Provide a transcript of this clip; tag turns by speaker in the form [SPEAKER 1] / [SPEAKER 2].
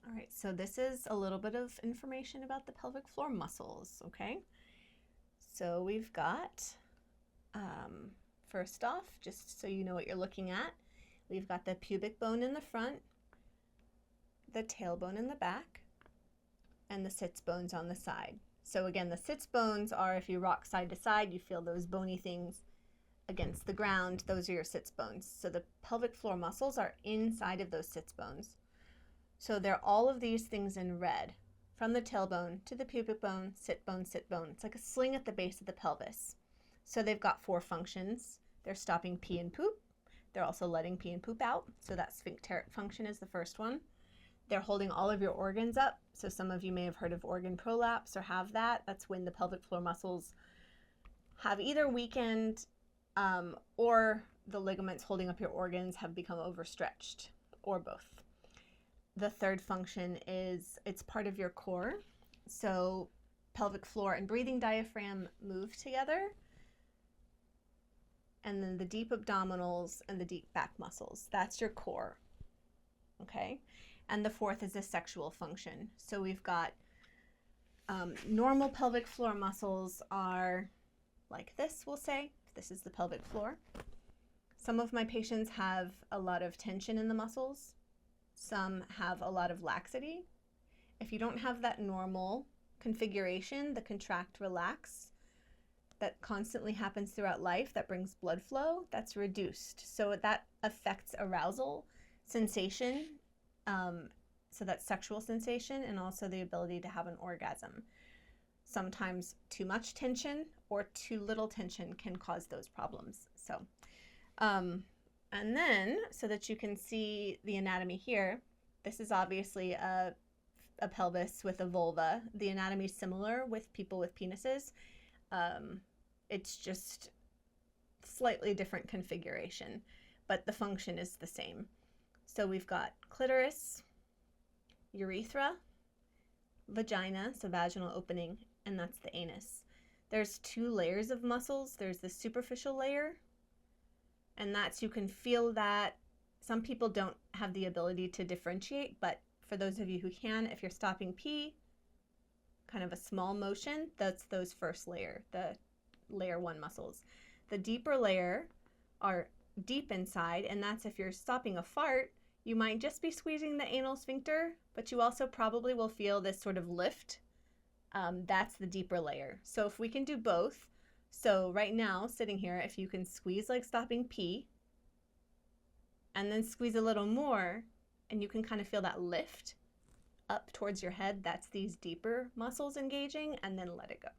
[SPEAKER 1] All right, so this is a little bit of information about the pelvic floor muscles, okay? So we've got, first off, just so you know what you're looking at, we've got the pubic bone in the front, the tailbone in the back, and the sits bones on the side. So again, the sits bones are, if you rock side to side, you feel those bony things against the ground. Those are your sits bones. So the pelvic floor muscles are inside of those sits bones. So they're all of these things in red, from the tailbone to the pubic bone, sit bone, sit bone. It's like a sling at the base of the pelvis. So they've got 4 functions. They're stopping pee and poop. They're also letting pee and poop out. So that sphincteric function is the first one. They're holding all of your organs up. So some of you may have heard of organ prolapse or have that. That's when the pelvic floor muscles have either weakened or the ligaments holding up your organs have become overstretched, or both. The third function is it's part of your core. So pelvic floor and breathing diaphragm move together. And then the deep abdominals and the deep back muscles. That's your core. Okay? And the fourth is a sexual function. So we've got normal pelvic floor muscles are like this, we'll say. This is the pelvic floor. Some of my patients have a lot of tension in the muscles. Some have a lot of laxity. If you don't have that normal configuration, the contract, relax, that constantly happens throughout life, that brings blood flow, that's reduced. So that affects arousal, sensation, so that's sexual sensation, and also the ability to have an orgasm. Sometimes too much tension or too little tension can cause those problems. So, and then, so that you can see the anatomy here, this is obviously a pelvis with a vulva. The anatomy is similar with people with penises. It's just slightly different configuration, but the function is the same. So we've got clitoris, urethra, vagina, so vaginal opening, and that's the anus. There's 2 layers of muscles. There's the superficial layer, and that's, you can feel that. Some people don't have the ability to differentiate, but for those of you who can, if you're stopping pee, kind of a small motion, that's those first layer, the layer 1 muscles. The deeper layer are deep inside, and that's if you're stopping a fart, you might just be squeezing the anal sphincter, but you also probably will feel this sort of lift. That's the deeper layer. So if we can do both, so right now, sitting here, if you can squeeze like stopping pee, and then squeeze a little more, and you can kind of feel that lift up towards your head, that's these deeper muscles engaging, and then let it go.